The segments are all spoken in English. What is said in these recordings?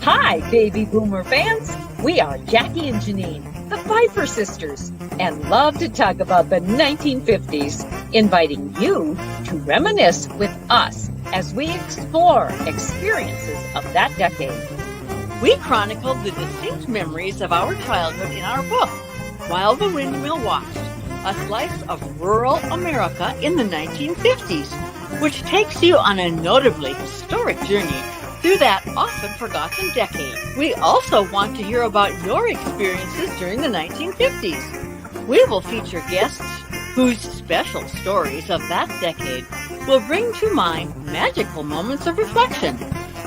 Hi, baby boomer fans. We are Jackie and Janine, the Pfeiffer sisters, and love to talk about the 1950s, inviting you to reminisce with us as we explore experiences of that decade. We chronicled the distinct memories of our childhood in our book, While the Windmill Watched, a slice of rural America in the 1950s, which takes you on a notably historic journey through that often forgotten decade. We also want to hear about your experiences during the 1950s. We will feature guests whose special stories of that decade will bring to mind magical moments of reflection,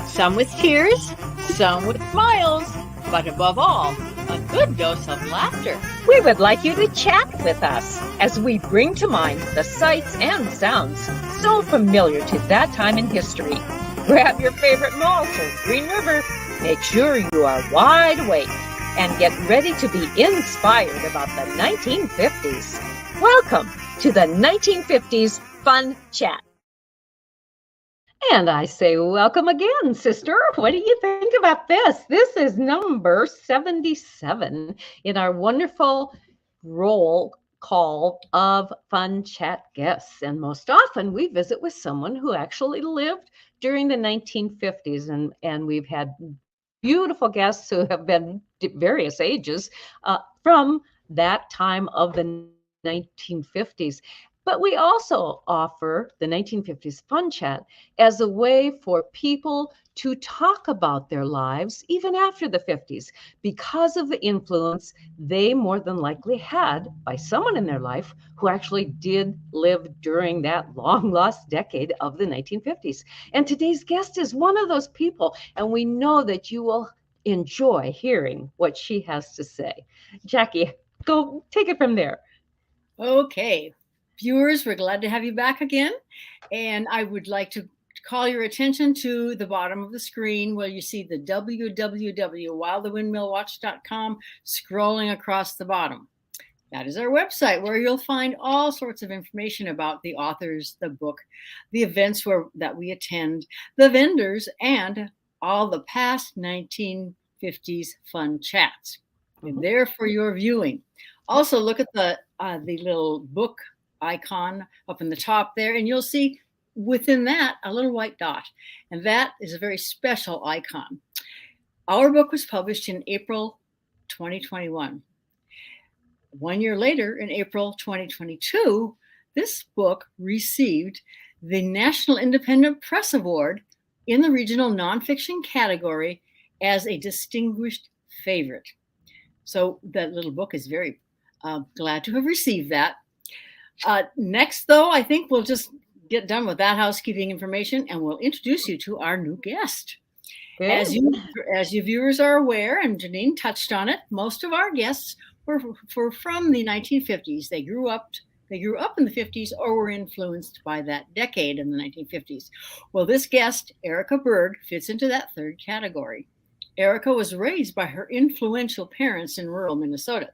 some with tears, some with smiles, but above all, a good dose of laughter. We would like you to chat with us as we bring to mind the sights and sounds so familiar to that time in history. Grab your favorite malt or Green River. Make sure you are wide awake and get ready to be inspired about the 1950s. Welcome to the 1950s Fun Chat. And I say welcome again, sister. What do you think about this? This is number 77 in our wonderful roll call of Fun Chat guests. And most often we visit with someone who actually lived during the 1950s. And we've had beautiful guests who have been various ages from that time of the 1950s. But we also offer the 1950s Fun Chat as a way for people to talk about their lives even after the 50s because of the influence they more than likely had by someone in their life who actually did live during that long lost decade of the 1950s. And today's guest is one of those people, and we know that you will enjoy hearing what she has to say. Jackie, go take it from there. Okay. Viewers, we're glad to have you back again. And I would like to call your attention to the bottom of the screen where you see the www.whilethewindmillwatch.com scrolling across the bottom. That is our website where you'll find all sorts of information about the authors, the book, the events that we attend, the vendors, and all the past 1950s fun chats. They're there for your viewing. Also, look at the little book icon up in the top there, and you'll see within that a little white dot, and that is a very special icon. Our book was published in April 2021. 1 year later, in April 2022, this book received the National Independent Press Award in the regional nonfiction category as a distinguished favorite. So that little book is very glad to have received that. Next, though, I think we'll just get done with that housekeeping information and we'll introduce you to our new guest. As you viewers are aware, and Janine touched on it, most of our guests were from the 1950s. They grew up in the 50s or were influenced by that decade in the 1950s. Well, this guest, Erika Berg, fits into that third category. Erika was raised by her influential parents in rural Minnesota.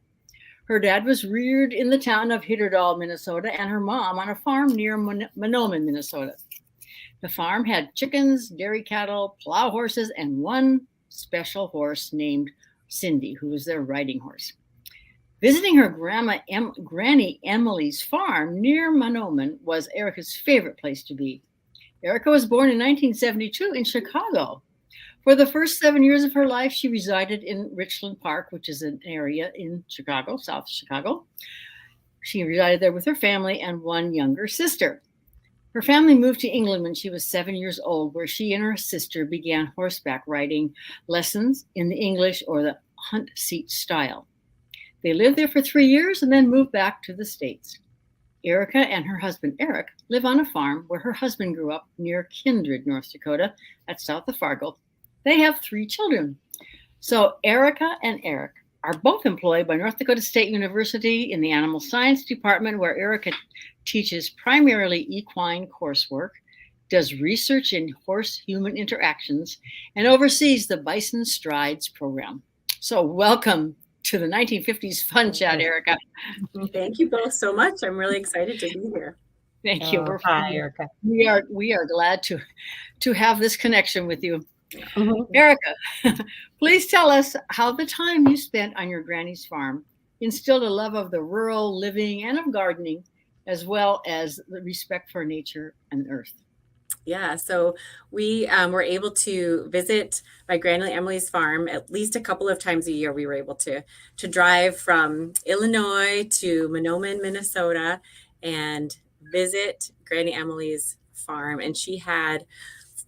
Her dad was reared in the town of Hitterdal, Minnesota, and her mom on a farm near Mahnomen, Minnesota. The farm had chickens, dairy cattle, plow horses, and one special horse named Cindy, who was their riding horse. Visiting her Granny Emily's farm near Mahnomen was Erika's favorite place to be. Erika was born in 1972 in Chicago. For the first 7 years of her life, she resided in Richton Park, which is an area in Chicago, South Chicago. She resided there with her family and one younger sister. Her family moved to England when she was 7 years old, where she and her sister began horseback riding lessons in the English or the hunt seat style. They lived there for 3 years and then moved back to the States. Erika and her husband, Eric, live on a farm where her husband grew up near Kindred, North Dakota, that's south of Fargo. They have 3 children. So Erika and Eric are both employed by North Dakota State University in the Animal Science Department, where Erika teaches primarily equine coursework, does research in horse-human interactions, and oversees the Bison Strides program. So welcome to the 1950s Fun Chat, Erika. Thank you both so much. I'm really excited to be here. Thank you. Hi, Erika. We are glad to have this connection with you. Erika, please tell us how the time you spent on your granny's farm instilled a love of the rural living and of gardening, as well as the respect for nature and earth. Yeah, so we were able to visit my grandmother Emily's farm at least a couple of times a year. We were able to drive from Illinois to Mahnomen, Minnesota, and visit Granny Emily's farm. And she had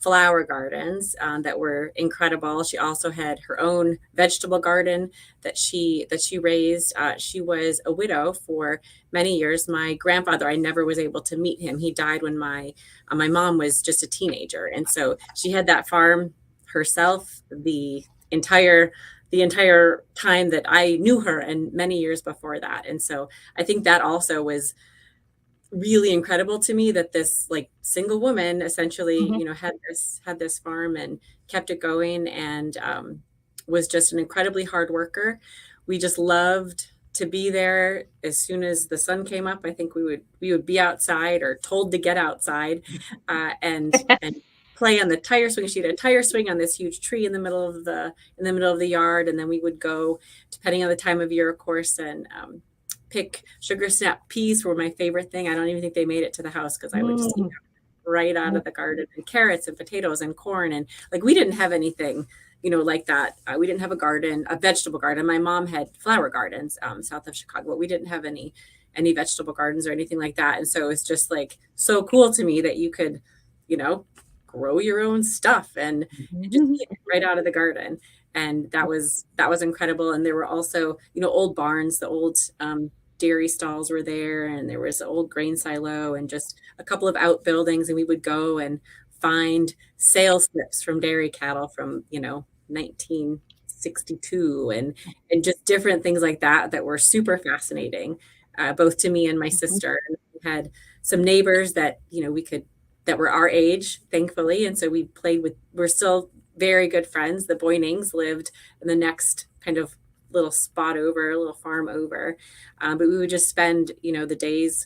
flower gardens that were incredible. She also had her own vegetable garden that she raised. She was a widow for many years. My grandfather, I never was able to meet him. He died when my mom was just a teenager, and so she had that farm herself the entire time that I knew her, and many years before that. And so I think that also was really incredible to me, that this like single woman essentially, had this farm and kept it going, and was just an incredibly hard worker. We just loved to be there. As soon as the sun came up, I think we would be outside, or told to get outside, and play on the tire swing. She had a tire swing on this huge tree in the middle of the yard, and then we would go, depending on the time of year, of course, and pick sugar snap peas were my favorite thing. I don't even think they made it to the house, because I would just eat them right out of the garden, and carrots and potatoes and corn. And like, we didn't have anything, like that. We didn't have a vegetable garden. My mom had flower gardens south of Chicago, but we didn't have any vegetable gardens or anything like that. And so it's just like so cool to me that you could, grow your own stuff and just eat it right out of the garden. And that was incredible. And there were also, old barns, the old dairy stalls were there, and there was an old grain silo and just a couple of outbuildings. And we would go and find sale slips from dairy cattle from 1962, and just different things like that were super fascinating, both to me and my sister. And we had some neighbors that that were our age, thankfully, and so we're still very good friends. The Boynings lived in the next kind of little farm over, but we would just spend the days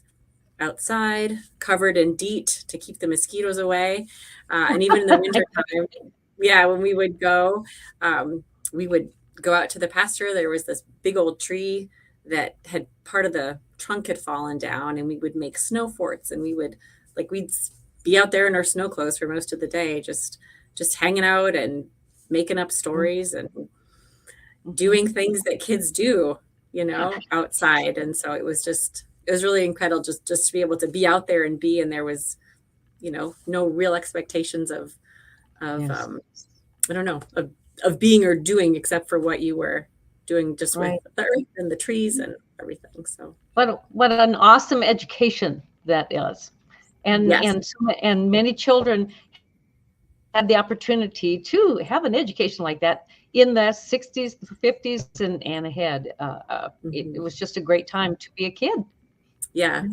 outside covered in DEET to keep the mosquitoes away, and even in the winter time, when we would go out to the pasture. There was this big old tree that had part of the trunk had fallen down, and we would make snow forts, and we'd be out there in our snow clothes for most of the day, just hanging out and making up stories and doing things that kids do, outside. And so it was really incredible just to be able to be out there and be, and there was, no real expectations of being or doing, except for what you were doing just with the earth and the trees and everything. So what an awesome education that is. And many children had the opportunity to have an education like that in the 60s, 50s, and ahead. It was just a great time to be a kid. Yeah.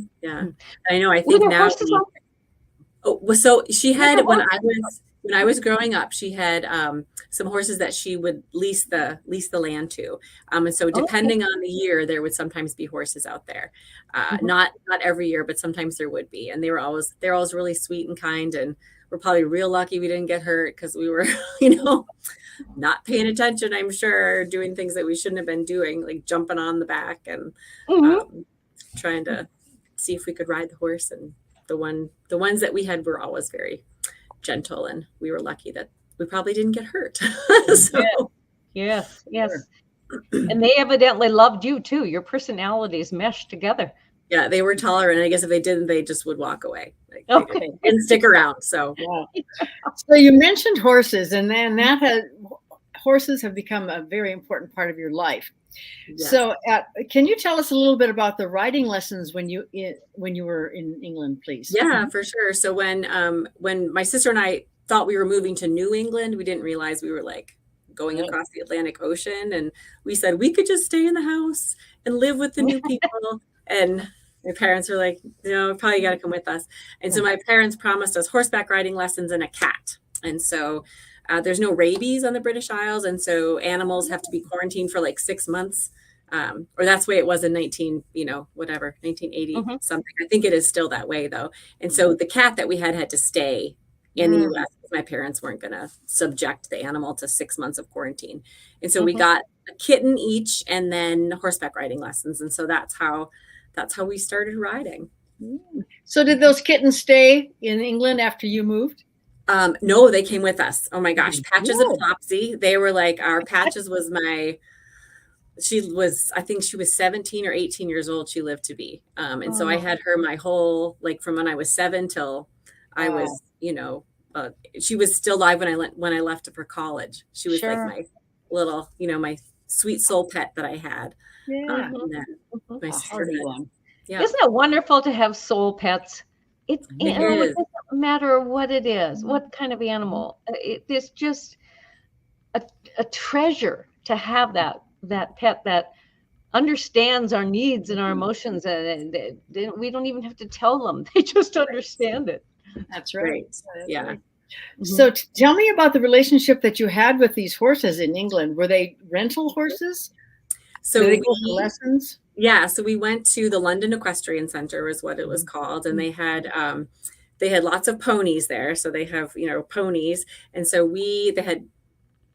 I know. I think now. So she had, when I was growing up, she had some horses that she would lease the land to, and so depending on the year, there would sometimes be horses out there. Not every year, but sometimes there would be, and they're always really sweet and kind, and we're probably real lucky we didn't get hurt, because we were not paying attention, I'm sure, doing things that we shouldn't have been doing, like jumping on the back and trying to see if we could ride the horse. And the ones that we had were always very gentle, and we were lucky that we probably didn't get hurt. So. Yes. And they evidently loved you too. Your personalities meshed together. Yeah, they were tolerant. I guess if they didn't, they just would walk away. They didn't stick around. So, So you mentioned horses, and then horses have become a very important part of your life. Yeah. So, can you tell us a little bit about the riding lessons when you were in England, please? Yeah, for sure. So when my sister and I thought we were moving to New England, we didn't realize we were like going across the Atlantic Ocean, and we said we could just stay in the house and live with the new people. And my parents were like, probably got to come with us. And so my parents promised us horseback riding lessons and a cat. And so there's no rabies on the British Isles. And so animals have to be quarantined for like 6 months. Or that's the way it was in 1980 something. I think it is still that way though. And so the cat that we had to stay in the US. My parents weren't going to subject the animal to 6 months of quarantine. And so we got a kitten each and then horseback riding lessons. And so that's how we started riding. So did those kittens stay in England after you moved? No, they came with us. Oh my gosh. Patches and Flopsy. They were like, our Patches was I think she was 17 or 18 years old. She lived to be. And so I had her my whole, like from when I was 7 till I was, she was still alive when I left for college. She was like my little, my sweet soul pet that I had. Yeah. And then my sister one. Yeah. Isn't it wonderful to have soul pets? It doesn't matter what it is, what kind of animal. It's just a treasure to have that pet that understands our needs and our emotions, and we don't even have to tell them. They just understand it. That's right. Yeah. Right. So tell me about the relationship that you had with these horses in England. Were they rental horses? So did they go for lessons? Yeah. So we went to the London Equestrian Center was what it was called. And they had lots of ponies there. So they have, ponies. And so they had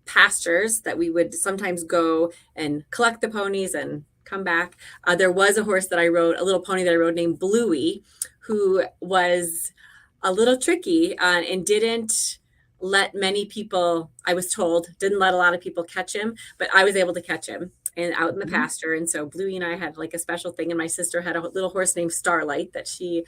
pastures that we would sometimes go and collect the ponies and come back. There was a horse that I rode, a little pony that I rode named Bluey, who was a little tricky and didn't let many people, I was told, didn't let a lot of people catch him, but I was able to catch him and out in the pasture. And so Bluey and I had like a special thing. And my sister had a little horse named Starlight that she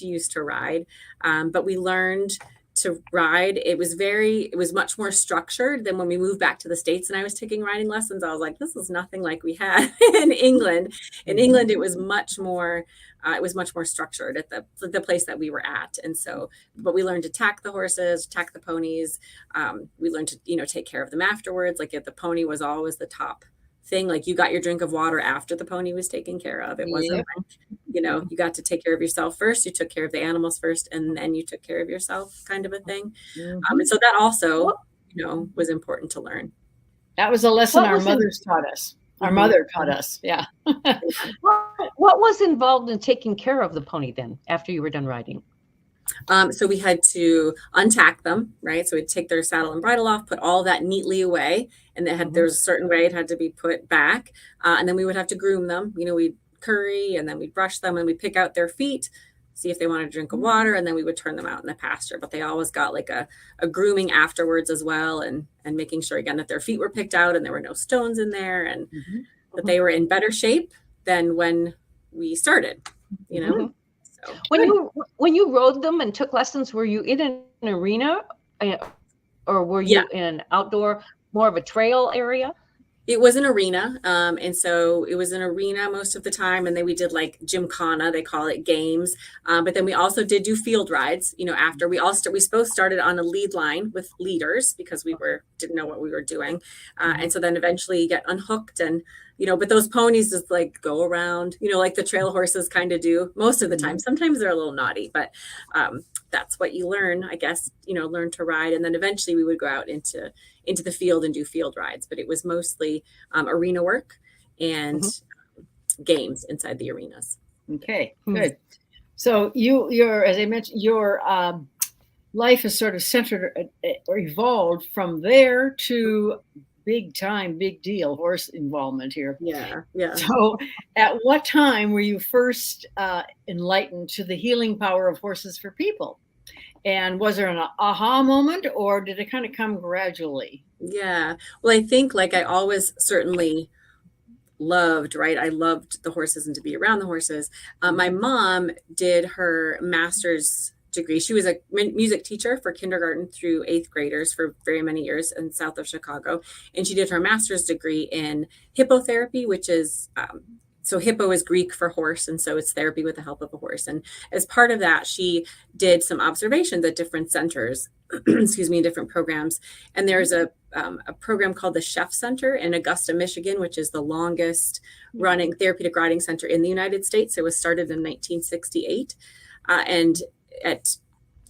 used to ride. But we learned to ride. It was much more structured than when we moved back to the States and I was taking riding lessons. I was like, this is nothing like we had in England. In England, it was much more structured at the place that we were at. And so, but we learned to tack the horses, tack the ponies. We learned to, take care of them afterwards. Like if the pony was always the top thing, like you got your drink of water after the pony was taken care of. It wasn't like, you got to take care of yourself first. You took care of the animals first, and then you took care of yourself, kind of a thing. And so that also, was important to learn. That was a lesson our mothers taught us. Our mother taught us. Yeah. What was involved in taking care of the pony then after you were done riding? So we had to untack them, right? So we'd take their saddle and bridle off, put all that neatly away. And there's a certain way it had to be put back. And then we would have to groom them. We'd curry and then we'd brush them and we'd pick out their feet, see if they wanted a drink of water. And then we would turn them out in the pasture. But they always got like a grooming afterwards as well. And making sure again that their feet were picked out and there were no stones in there and that they were in better shape than when we started, So. When you rode them and took lessons, were you in an arena or were you in an outdoor, more of a trail area? It was an arena. And so it was an arena most of the time. And then we did like gymkhana, they call it, games. But then we also did do field rides, after we both started on a lead line with leaders because we didn't know what we were doing. And so then eventually you get unhooked and, but those ponies just like go around, like the trail horses kind of do most of the time. Sometimes they're a little naughty, but that's what you learn, I guess, learn to ride. And then eventually we would go out into the field and do field rides, but it was mostly arena work and games inside the arenas. Okay, good. So you're, as I mentioned, your life is sort of centered or evolved from there to big deal horse involvement here. Yeah. So at what time were you first enlightened to the healing power of horses for people? And was there an aha moment or did it kind of come gradually? Yeah. Well, I think like I always certainly loved, right? I loved the horses and to be around the horses. My mom did her master's degree. She was a music teacher for kindergarten through 8th graders for very many years in south of Chicago. And she did her master's degree in hippotherapy, which is, so hippo is Greek for horse. And so it's therapy with the help of a horse. And as part of that, she did some observations at different centers, in different programs. And there's a program called the Chef Center in Augusta, Michigan, which is the longest running therapeutic riding center in the United States. It was started in 1968.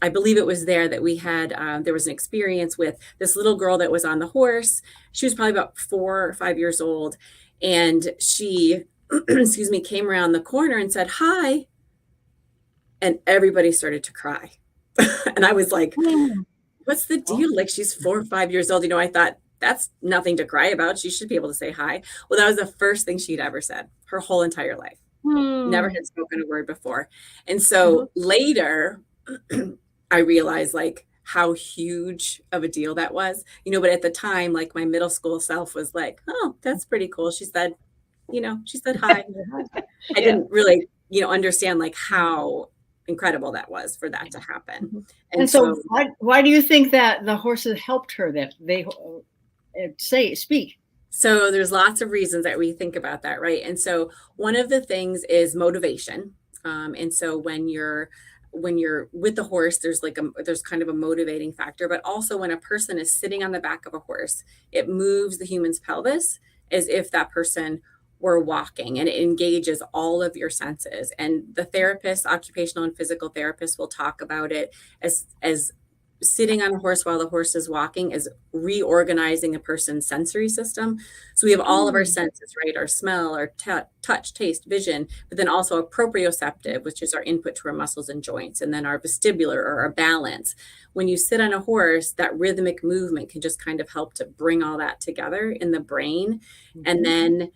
I believe it was there that we had, there was an experience with this little girl that was on the horse. She was probably about 4 or 5 years old. And she, came around the corner and said, hi. And everybody started to cry. And I was like, Mm. what's the deal? Like, she's 4 or 5 years old. I thought that's nothing to cry about. She should be able to say hi. Well, that was the first thing she'd ever said her whole entire life. Never Mm. had spoken a word before. And so later, I realized like how huge of a deal that was, but at the time, like my middle school self was like, oh, that's pretty cool. She said hi. I didn't really, understand like how incredible that was for that to happen. And so why do you think that the horses helped her, that they speak? So there's lots of reasons that we think about that, right? And so one of the things is motivation. And so when you're with the horse, there's kind of a motivating factor, but also when a person is sitting on the back of a horse, it moves the human's pelvis as if that person were walking, and it engages all of your senses. And the therapist, occupational and physical therapists, will talk about it as sitting on a horse while the horse is walking is reorganizing a person's sensory system. So we have all of our senses, right? Our smell, our touch, taste, vision, but then also a proprioceptive, which is our input to our muscles and joints, and then our vestibular, or our balance. When you sit on a horse, that rhythmic movement can just kind of help to bring all that together in the brain. And then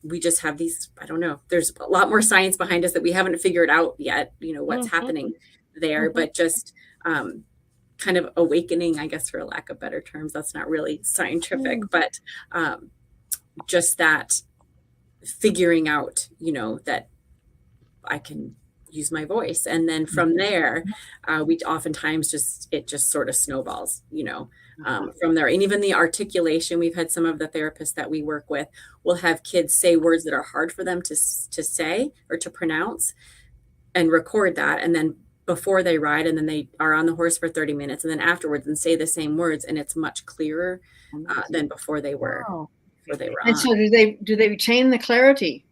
we just have these, I don't know, there's a lot more science behind us that we haven't figured out yet, what's happening there, but just kind of awakening, I guess, for lack of better terms. That's not really scientific, but just that figuring out, that I can use my voice. And then from there, we oftentimes it just sort of snowballs, from there. And even the articulation, we've had some of the therapists that we work with will have kids say words that are hard for them to say or to pronounce, and record that. And then before they ride, and then they are on the horse for 30 minutes, and then afterwards and say the same words. And it's much clearer than before they were. And so do they retain the clarity?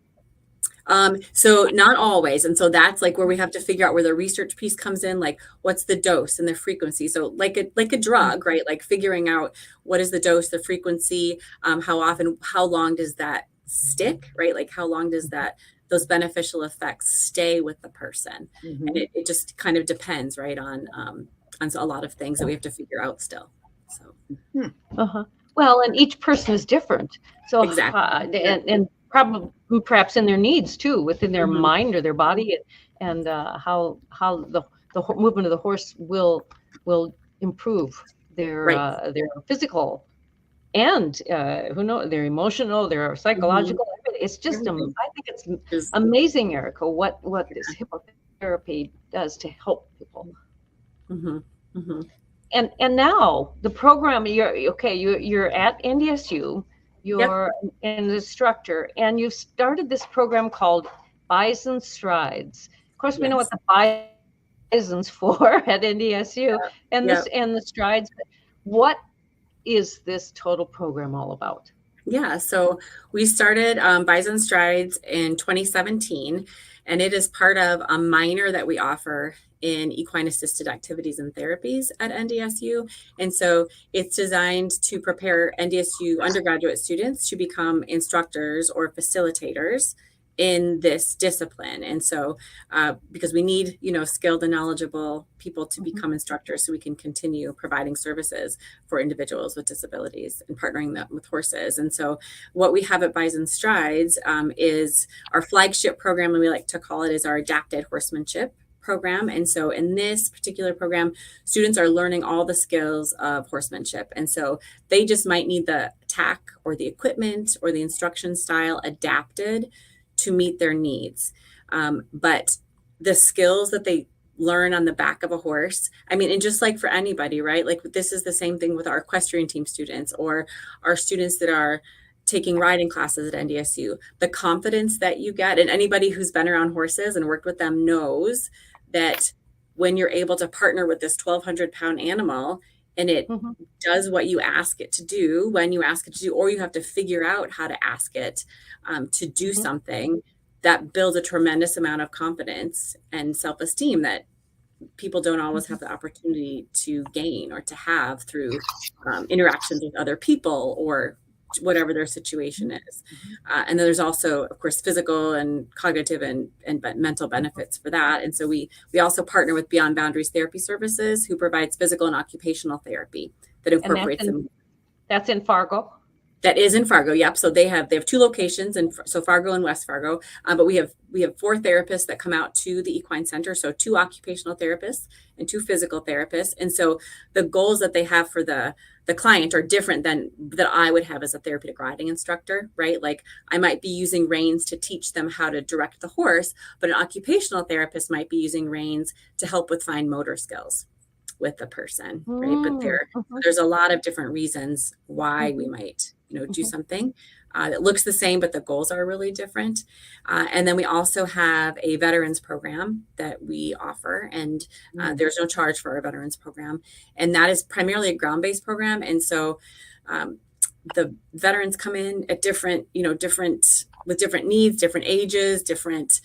So not always. And so that's like where we have to figure out where the research piece comes in, like what's the dose and the frequency. So like a drug, right? Like figuring out what is the dose, the frequency, how often, how long does that stick, right? Like how long does those beneficial effects stay with the person? And it just kind of depends, right, on a lot of things that we have to figure out still. So. Well, and each person is different. So exactly. And probably perhaps in their needs too, within their mind or their body, and how the movement of the horse will improve their physical and who knows, their emotional, their psychological. It's just I think it's amazing, Erika, what this hippotherapy does to help people. And now the program, you're at NDSU. You're an instructor, and you've started this program called Bison Strides. Of course, we know what the bison's for at NDSU, and the strides. What is this total program all about? Yeah, so we started Bison Strides in 2017, and it is part of a minor that we offer in equine assisted activities and therapies at NDSU. And so it's designed to prepare NDSU undergraduate students to become instructors or facilitators in this discipline. And so because we need, skilled and knowledgeable people to become instructors so we can continue providing services for individuals with disabilities and partnering them with horses. And so what we have at Bison Strides is our flagship program, and we like to call it, is our adapted horsemanship program. And so in this particular program, students are learning all the skills of horsemanship. And so they just might need the tack or the equipment or the instruction style adapted to meet their needs. But the skills that they learn on the back of a horse, and just like for anybody, right? Like this is the same thing with our equestrian team students or our students that are taking riding classes at NDSU. The confidence that you get, and anybody who's been around horses and worked with them knows that when you're able to partner with this 1,200-pound animal and it does what you ask it to do, when you ask it to do, or you have to figure out how to ask it to do something, that builds a tremendous amount of confidence and self-esteem that people don't always have the opportunity to gain or to have through interactions with other people or whatever their situation is. And then there's also, of course, physical and cognitive and mental benefits for that. And so we also partner with Beyond Boundaries Therapy Services, who provides physical and occupational therapy that incorporates them. That's in Fargo? That is in Fargo. Yep. So they have 2 locations, and so Fargo and West Fargo. But we have 4 therapists that come out to the equine center. So 2 occupational therapists and 2 physical therapists. And so the goals that they have for the client are different than that I would have as a therapeutic riding instructor, right? Like I might be using reins to teach them how to direct the horse, but an occupational therapist might be using reins to help with fine motor skills with the person, right? But there's a lot of different reasons why we might, do something that looks the same, but the goals are really different. And then we also have a veterans program that we offer, and there's no charge for our veterans program. And that is primarily a ground-based program. And so the veterans come in at different with different needs, different ages, different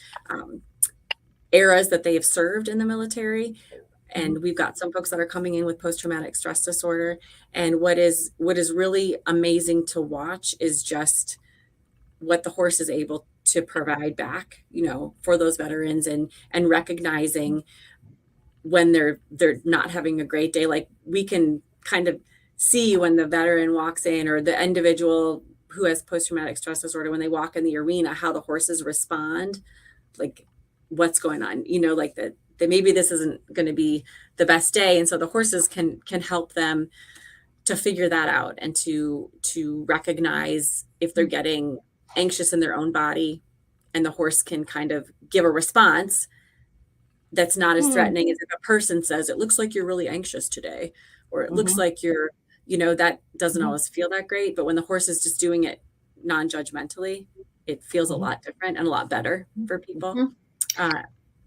eras that they have served in the military. And we've got some folks that are coming in with post-traumatic stress disorder. And what is really amazing to watch is just what the horse is able to provide back, for those veterans, and recognizing when they're not having a great day. Like we can kind of see when the veteran walks in, or the individual who has post-traumatic stress disorder, when they walk in the arena, how the horses respond, like what's going on, like that maybe this isn't going to be the best day. And so the horses can help them to figure that out, and to recognize if they're getting anxious in their own body, and the horse can kind of give a response that's not as threatening as if a person says, it looks like you're really anxious today, or it looks like you're, that doesn't always feel that great. But when the horse is just doing it non-judgmentally, it feels a lot different and a lot better for people.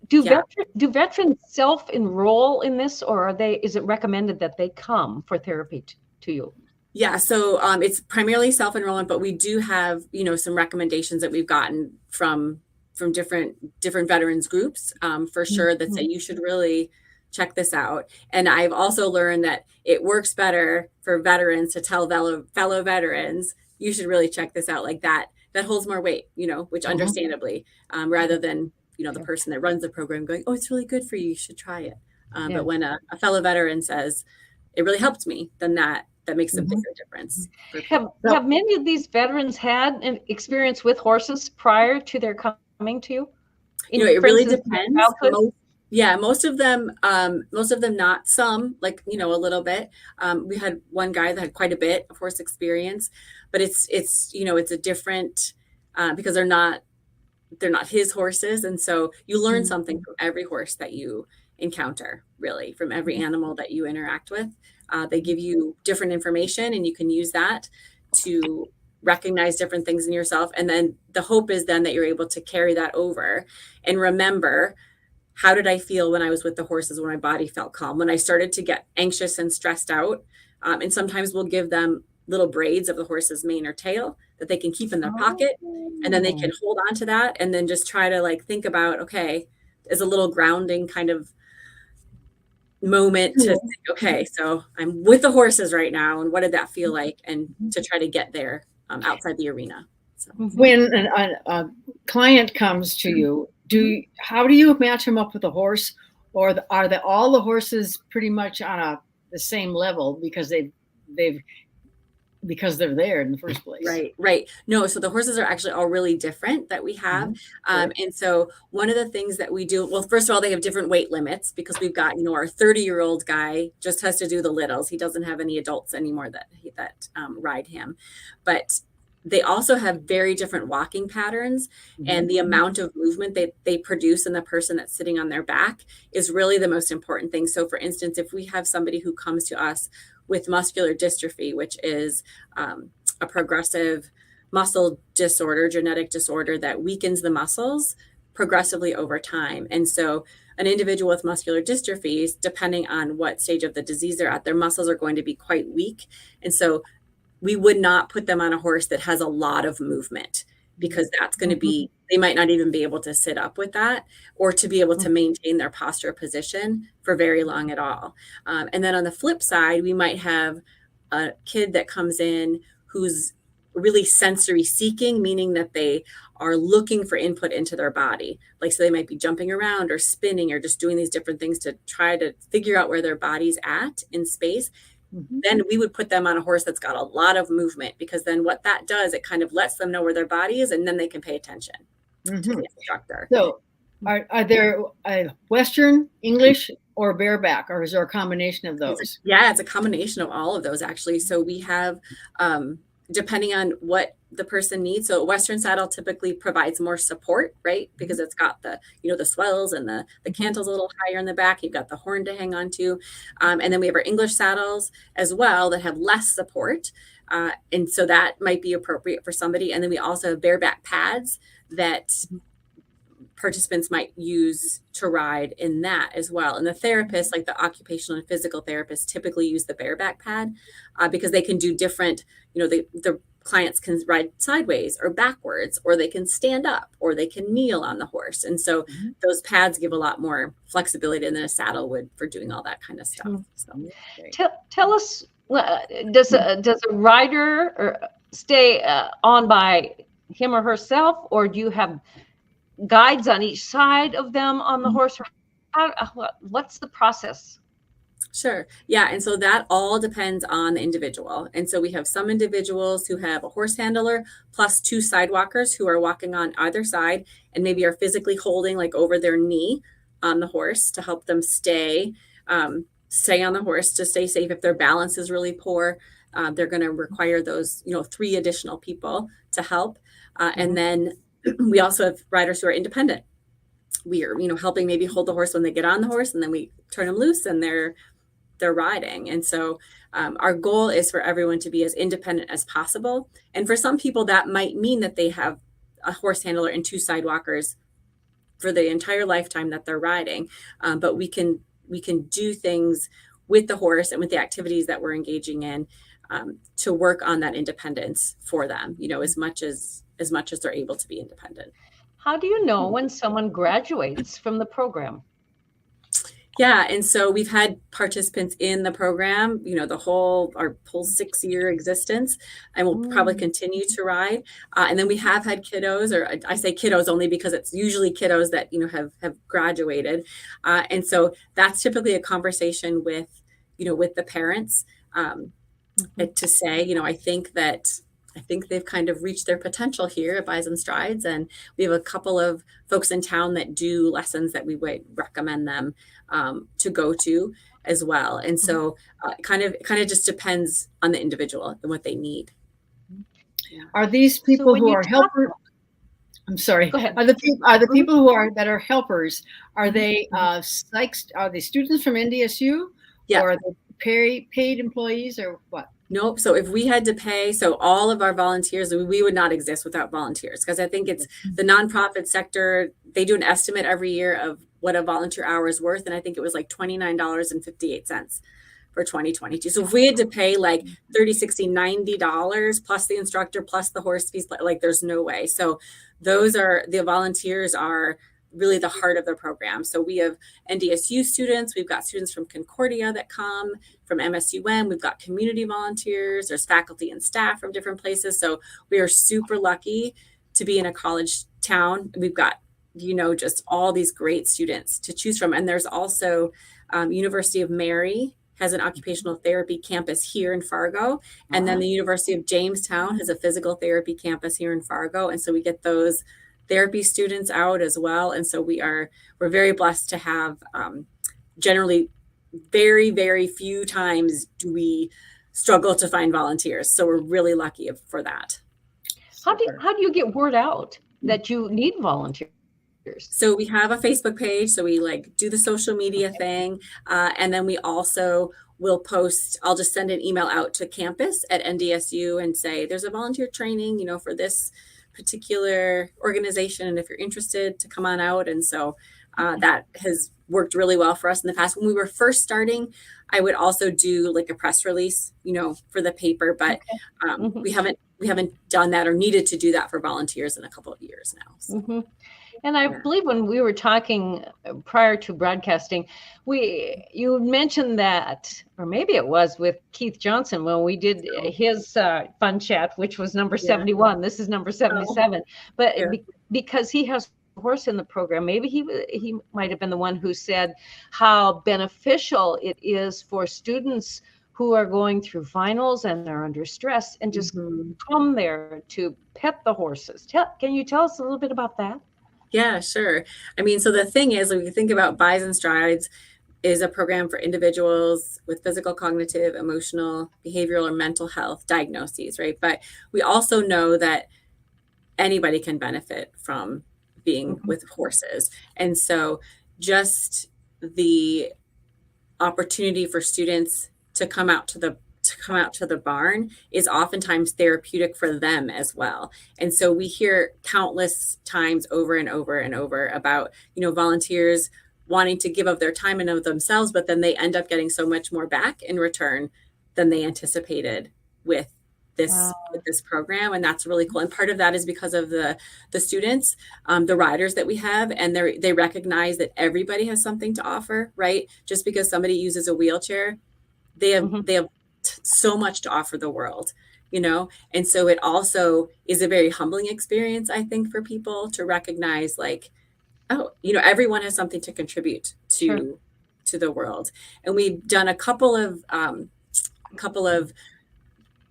Do veterans self-enroll in this, or is it recommended that they come for therapy to you? Yeah, so it's primarily self-enrollment, but we do have, some recommendations that we've gotten from different veterans groups, for sure, that say you should really check this out. And I've also learned that it works better for veterans to tell fellow veterans, you should really check this out, like that holds more weight, which understandably, rather than the person that runs the program going, oh, it's really good for you, you should try it. But when a fellow veteran says, it really helped me, then that makes a bigger difference. Have many of these veterans had an experience with horses prior to their coming to you? It really depends. Most of them not. Some, like, a little bit. We had one guy that had quite a bit of horse experience, but it's a different, because they're not his horses. And so you learn something from every horse that you encounter, really, from every animal that you interact with. They give you different information, and you can use that to recognize different things in yourself. And then the hope is then that you're able to carry that over and remember, how did I feel when I was with the horses, when my body felt calm, when I started to get anxious and stressed out? And sometimes we'll give them little braids of the horse's mane or tail that they can keep in their pocket, and then they can hold on to that, and then just try to think about, okay, as a little grounding kind of moment to think, okay, so I'm with the horses right now, and what did that feel like, and to try to get there outside the arena. So. When a client comes to you, how do you match them up with a horse, or are all the horses pretty much on the same level because because they're there in the first place? Right. No, so the horses are actually all really different that we have. And so one of the things that we do, well, first of all, they have different weight limits, because we've got, our 30-year-old guy just has to do the littles. He doesn't have any adults anymore that ride him. But they also have very different walking patterns, and the amount of movement they produce in the person that's sitting on their back is really the most important thing. So for instance, if we have somebody who comes to us with muscular dystrophy, which is a progressive muscle disorder, genetic disorder that weakens the muscles progressively over time. And so an individual with muscular dystrophies, depending on what stage of the disease they're at, their muscles are going to be quite weak. And so we would not put them on a horse that has a lot of movement, because that's going to be, they might not even be able to sit up with that, or to be able to maintain their posture position for very long at all. And then on the flip side, we might have a kid that comes in who's really sensory seeking, meaning that they are looking for input into their body. Like, so they might be jumping around or spinning or just doing these different things to try to figure out where their body's at in space. Then we would put them on a horse that's got a lot of movement, because then what that does, it kind of lets them know where their body is, and then they can pay attention to the instructor. So are there Western, English, or bareback, or is there a combination of those? It's a combination of all of those, actually. So we have, depending on what the person needs. So a Western saddle typically provides more support, right? Because it's got the, the swells and the cantle's a little higher in the back. You've got the horn to hang on to. And then we have our English saddles as well that have less support. And so that might be appropriate for somebody. And then we also have bareback pads that participants might use to ride in that as well. And the therapists, like the occupational and physical therapists, typically use the bareback pad because they can do different, the clients can ride sideways or backwards, or they can stand up, or they can kneel on the horse. And so those pads give a lot more flexibility than a saddle would for doing all that kind of stuff. So tell us, does a rider stay on by him or herself, or do you have guides on each side of them on the horse? What's the process? Sure. Yeah. And so that all depends on the individual. And so we have some individuals who have a horse handler plus 2 sidewalkers who are walking on either side and maybe are physically holding like over their knee on the horse to help them stay on the horse to stay safe. If their balance is really poor, they're going to require those, 3 additional people to help. And then we also have riders who are independent. We are, helping maybe hold the horse when they get on the horse, and then we turn them loose and they're riding. And so our goal is for everyone to be as independent as possible. And for some people, that might mean that they have a horse handler and 2 sidewalkers for the entire lifetime that they're riding. But we can do things with the horse and with the activities that we're engaging in to work on that independence for them, as much as they're able to be independent. How do you know when someone graduates from the program? Yeah. And so we've had participants in the program, our whole 6-year existence, and we'll probably continue to ride. And then we have had kiddos, or I say kiddos only because it's usually kiddos that, have graduated. And so that's typically a conversation with the parents to say, I think they've kind of reached their potential here at Bison Strides. And we have a couple of folks in town that do lessons that we would recommend them to go to as well. And so it kind of just depends on the individual and what they need. Are these people who are helpers? I'm sorry. Go ahead. Are the people who are helpers? Are they psychs? Are they students from NDSU? Yeah. Or are they paid employees, or what? Nope. So if we had to pay, so all of our volunteers, we would not exist without volunteers, because I think it's the nonprofit sector. They do an estimate every year of what a volunteer hour is worth. And I think it was like $29.58 for 2022. So if we had to pay like $30, $60, $90 plus the instructor, plus the horse fees, like there's no way. So the volunteers are really the heart of the program. So we have NDSU students, we've got students from Concordia that come, from MSUM, we've got community volunteers, there's faculty and staff from different places. So we are super lucky to be in a college town. We've got, just all these great students to choose from. And there's also University of Mary has an occupational therapy campus here in Fargo. And then the University of Jamestown has a physical therapy campus here in Fargo. And so we get those therapy students out as well. And so we're very blessed to have generally very, very few times do we struggle to find volunteers. So we're really lucky for that. How do you get word out that you need volunteers? So we have a Facebook page. So we do the social media thing. And then we also will post, I'll just send an email out to campus at NDSU and say, there's a volunteer training, for this particular organization, and if you're interested to come on out. And so that has worked really well for us in the past. When we were first starting, I would also do a press release, for the paper, but we haven't done that or needed to do that for volunteers in a couple of years now. So. And I believe when we were talking prior to broadcasting, you mentioned that, or maybe it was with Keith Johnson when we did his fun chat, which was number 71. This is number 77. But because he has a horse in the program, maybe he might have been the one who said how beneficial it is for students who are going through finals and are under stress and just come there to pet the horses. Can you tell us a little bit about that? Yeah, sure. I mean, so the thing is, when you think about Bison Strides, is a program for individuals with physical, cognitive, emotional, behavioral, or mental health diagnoses, right? But we also know that anybody can benefit from being with horses. And so just the opportunity for students to come out to the barn is oftentimes therapeutic for them as well. And so we hear countless times over and over and over about, volunteers wanting to give of their time and of themselves, but then they end up getting so much more back in return than they anticipated with this program. And that's really cool. And part of that is because of the students, the riders that we have, and they recognize that everybody has something to offer, right? Just because somebody uses a wheelchair, they have so much to offer the world, and so it also is a very humbling experience, I think, for people to recognize, like, oh, everyone has something to contribute to the world. And we've done a couple of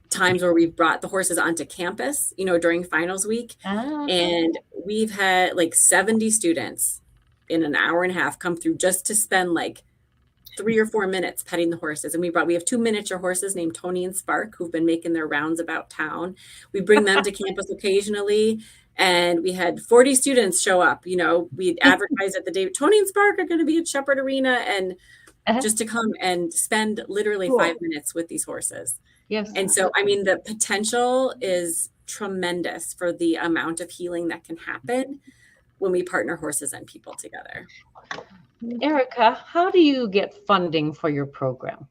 times where we've brought the horses onto campus, during finals week, and we've had like 70 students in an hour and a half come through just to spend like 3 or 4 minutes petting the horses. And we have 2 miniature horses named Tony and Spark, who've been making their rounds about town. We bring them to campus occasionally. And we had 40 students show up. We advertised at the day, Tony and Spark are going to be at Shepherd Arena, and just to come and spend literally 5 minutes with these horses. Yes. And so, I mean, the potential is tremendous for the amount of healing that can happen when we partner horses and people together. Erika, how do you get funding for your program?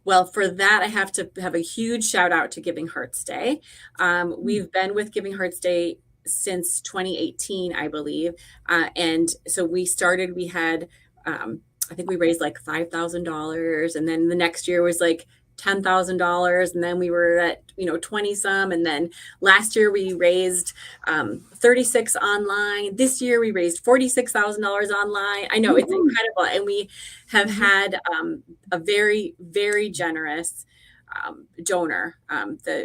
Well, for that, I have to have a huge shout out to Giving Hearts Day. We've been with Giving Hearts Day since 2018, I believe. And so we had, I think we raised like $5,000. And then the next year was like $10,000. And then we were at, 20 some. And then last year we raised 36 online. This year we raised $46,000 online. I know, it's incredible. And we have had a very, very generous donor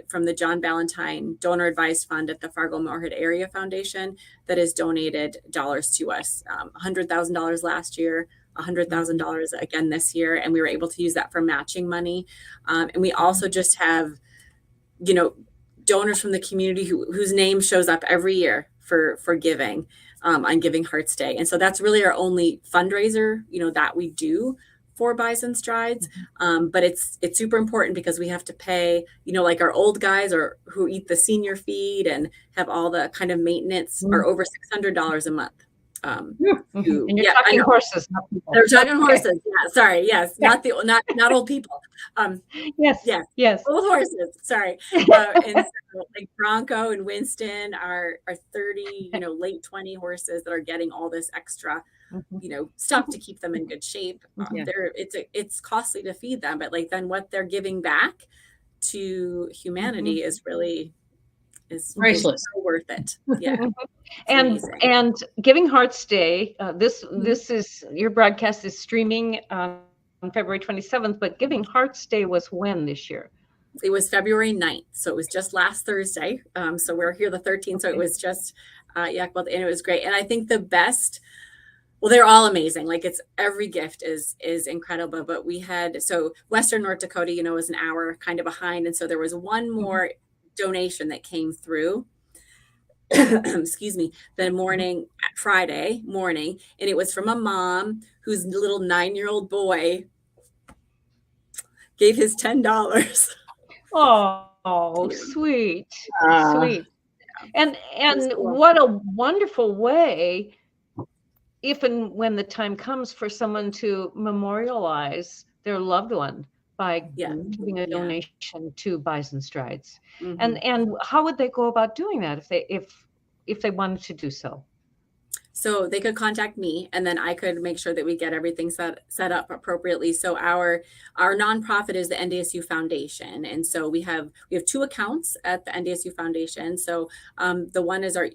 from the John Ballantyne Donor Advised Fund at the Fargo Moorhead Area Foundation that has donated dollars to us, $100,000 last year, $100,000 again this year, and we were able to use that for matching money. And we also just have, donors from the community whose name shows up every year for giving on Giving Hearts Day. And so that's really our only fundraiser, that we do for Bison Strides. But it's super important because we have to pay, like our old guys who eat the senior feed and have all the kind of maintenance are over $600 a month. And you're talking horses, not people. They're talking horses. Yeah, sorry. Yes, not old people. Yes. Old horses. Sorry. And so, like Bronco and Winston are 30, late 20 horses that are getting all this extra, stuff to keep them in good shape. It's costly to feed them, but like then what they're giving back to humanity is really priceless. So worth it. Yeah. And Giving Hearts Day, this is, your broadcast is streaming on February 27th, but Giving Hearts Day was when this year? It was February 9th. So it was just last Thursday. So we're here the 13th. So it was just, and it was great. And I think the best, well, they're all amazing. Like every gift is incredible, but we had, so Western North Dakota, was an hour kind of behind. And so there was one more donation that came through excuse me, Friday morning, and it was from a mom whose little 9-year-old boy gave his $10. Oh, sweet. And what a wonderful way, if and when the time comes, for someone to memorialize their loved one by giving a donation to Bison Strides. And how would they go about doing that if they wanted to do so? So they could contact me, and then I could make sure that we get everything set up appropriately. So our nonprofit is the NDSU Foundation, and so we have 2 accounts at the NDSU Foundation. So the one is our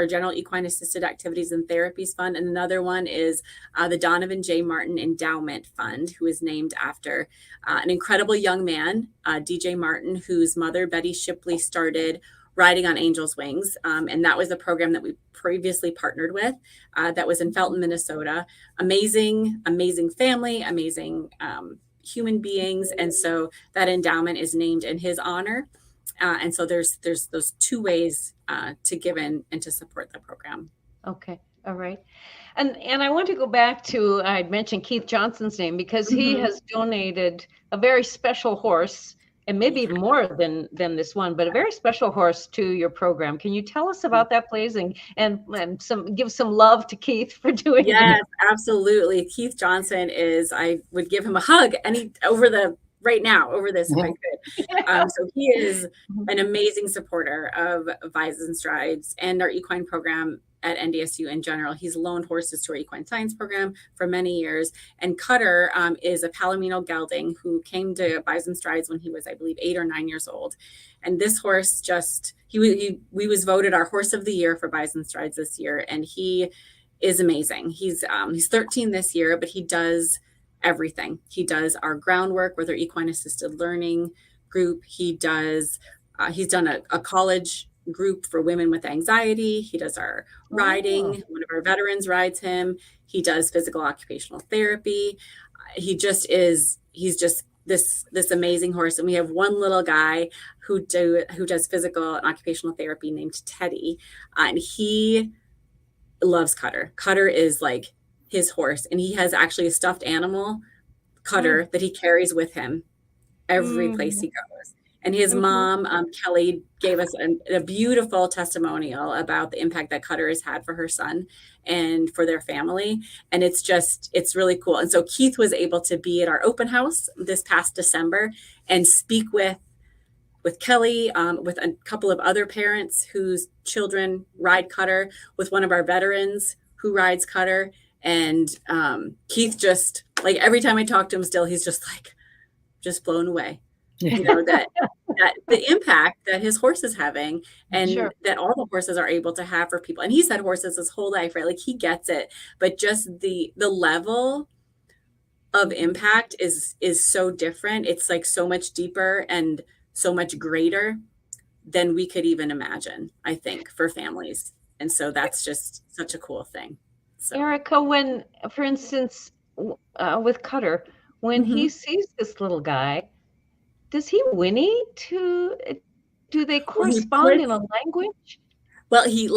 General Equine Assisted Activities and Therapies Fund, and another one is the Donovan J. Martin Endowment Fund, who is named after an incredible young man, DJ Martin, whose mother Betty Shipley started Riding on Angel's Wings. And that was a program that we previously partnered with that was in Felton, Minnesota. Amazing, amazing family, amazing human beings. And so that endowment is named in his honor. And so there's those 2 ways to give in and to support the program. Okay. All right. And I want to go back to, I mentioned Keith Johnson's name because he has donated a very special horse, and maybe even more than this one, but a very special horse to your program. Can you tell us about that, please, and give some love to Keith for doing it? Yes, absolutely. Keith Johnson I would give him a hug over this if I could. So he is an amazing supporter of Bison Strides and our equine program at NDSU in general. He's loaned horses to our equine science program for many years. And Cutter is a Palomino gelding who came to Bison Strides when he was, I believe, 8 or 9 years old. And this horse we was voted our horse of the year for Bison Strides this year. And he is amazing. He's 13 this year, but he does everything. He does our groundwork with our equine assisted learning group. He's done a college group for women with anxiety. He does our riding. One of our veterans rides him. He does physical occupational therapy. He's just this amazing horse. And we have one little guy who does physical and occupational therapy named Teddy. And he loves Cutter. Cutter is like his horse. And he has actually a stuffed animal, Cutter, that he carries with him every place he goes. And his mom, Kelly, gave us a beautiful testimonial about the impact that Cutter has had for her son and for their family. And it's really cool. And so Keith was able to be at our open house this past December and speak with Kelly, with a couple of other parents whose children ride Cutter, with one of our veterans who rides Cutter. And Keith just, like, every time I talk to him still, he's just blown away. That the impact that his horse is having, and that all the horses are able to have for people. And he's had horses his whole life, right? Like, he gets it, but just the level of impact is so different. It's like so much deeper and so much greater than we could even imagine, I think, for families. And so that's just such a cool thing. So. Erika, when, for instance, with Cutter, when he sees this little guy, does he whinny do they correspond in a language? Well, he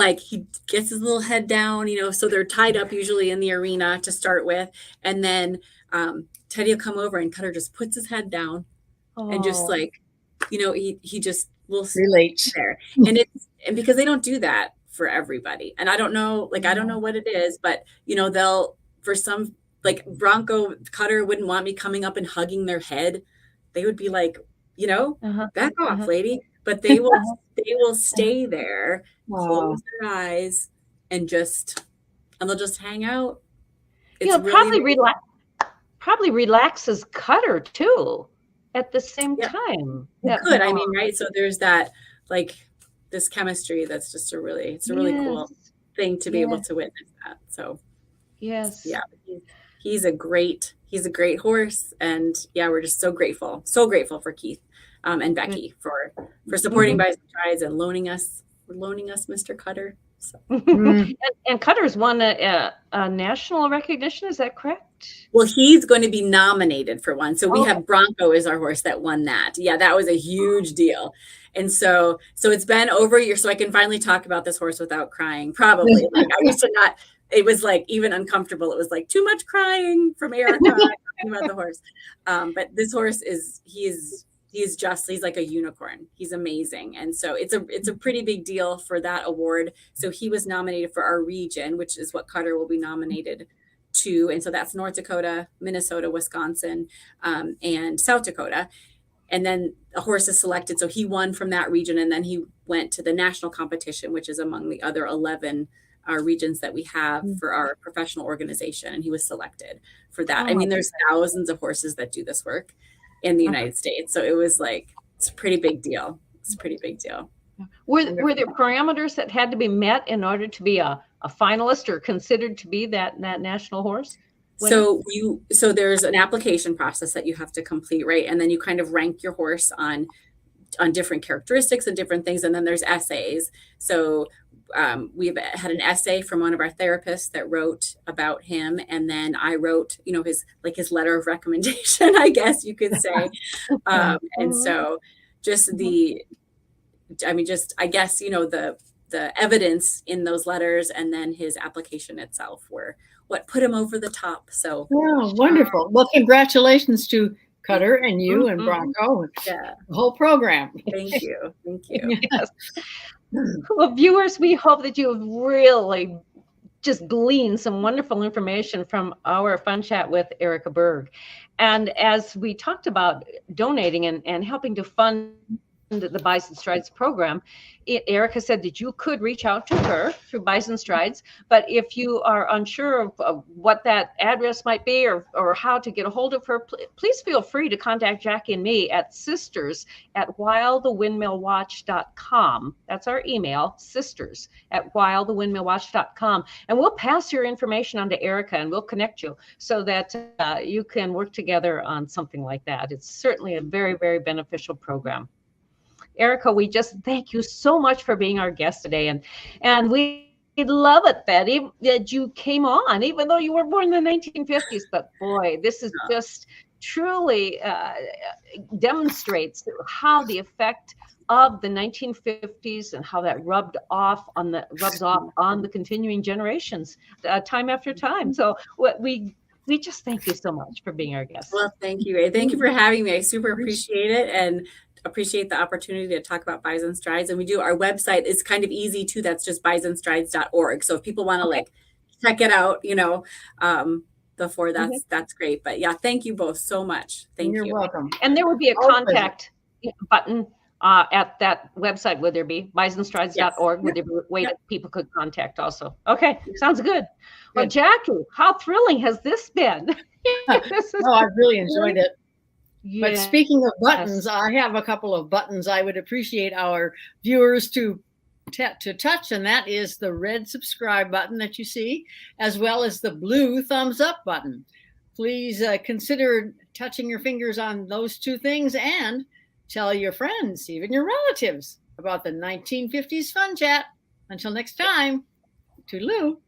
gets his little head down, so they're tied up usually in the arena to start with. And then Teddy will come over and Cutter just puts his head down and just he just will relate there. And because they don't do that for everybody. And I don't know, I don't know what it is, but they'll, for some, like Bronco Cutter wouldn't want me coming up and hugging their head. They would be like, back off, lady. But they will stay there, close their eyes, and they'll just hang out. It's probably relaxes Cutter too at the same time. It could. I mean, right? So there's that, this chemistry that's just a really cool thing to be able to witness that. So yes. Yeah. He's a great horse, and we're just so grateful for Keith and Becky for supporting Bison Strides and loaning us Mr. Cutter. So. And Cutter's won a national recognition. Is that correct? Well, he's going to be nominated for one. So we have Bronco is our horse that won that. Yeah, that was a huge deal. And so it's been over a year, so I can finally talk about this horse without crying. Probably. I used to not. It was even uncomfortable. It was too much crying from Erika talking about the horse. But this horse he's like a unicorn. He's amazing. And so it's a pretty big deal for that award. So he was nominated for our region, which is what Cutter will be nominated to. And so that's North Dakota, Minnesota, Wisconsin, and South Dakota. And then a horse is selected. So he won from that region. And then he went to the national competition, which is among the other 11 our regions that we have for our professional organization, and he was selected for that. Oh, I mean, there's thousands of horses that do this work in the United States, so it was like, it's a pretty big deal. It's a pretty big deal. Were there parameters that had to be met in order to be a finalist or considered to be that national horse? So there's an application process that you have to complete, right? And then you kind of rank your horse on different characteristics and different things. And then there's essays. So we've had an essay from one of our therapists that wrote about him. And then I wrote, his letter of recommendation, I guess you could say. And so the evidence in those letters and then his application itself were what put him over the top. So wonderful. Well, congratulations to Cutter and you and Bronco and the whole program. Thank you. Yes. Well, viewers, we hope that you have really just gleaned some wonderful information from our fun chat with Erika Berg. And as we talked about donating and helping to fund the Bison Strides program, Erika said that you could reach out to her through Bison Strides, but if you are unsure of what that address might be or how to get a hold of her, please feel free to contact Jackie and me at sisters@whilethewindmillwatch.com. That's our email, sisters@whilethewindmillwatch.com. And we'll pass your information on to Erika and we'll connect you so that you can work together on something like that. It's certainly a very, very beneficial program. Erika, we just thank you so much for being our guest today. And we love it that you came on, even though you were born in the 1950s. But boy, this is just truly demonstrates how the effect of the 1950s and how that rubs off on the continuing generations time after time. So we just thank you so much for being our guest. Well, thank you. Thank you for having me. I super appreciate it and appreciate the opportunity to talk about Bison Strides. And our website is kind of easy too. That's just bisonstrides.org. So if people want to check it out, before that's great. But yeah, thank you both so much. You're welcome. And there would be a contact button at that website. Would there be bisonstrides.org? Would there be a way that people could contact also? Okay. Sounds good. Well, Jackie, how thrilling has this been? I've really enjoyed it. But speaking of buttons, I have a couple of buttons I would appreciate our viewers to touch, and that is the red subscribe button that you see, as well as the blue thumbs up button. Please consider touching your fingers on those two things and tell your friends, even your relatives, about the 1950s Fun Chat. Until next time, toodaloo.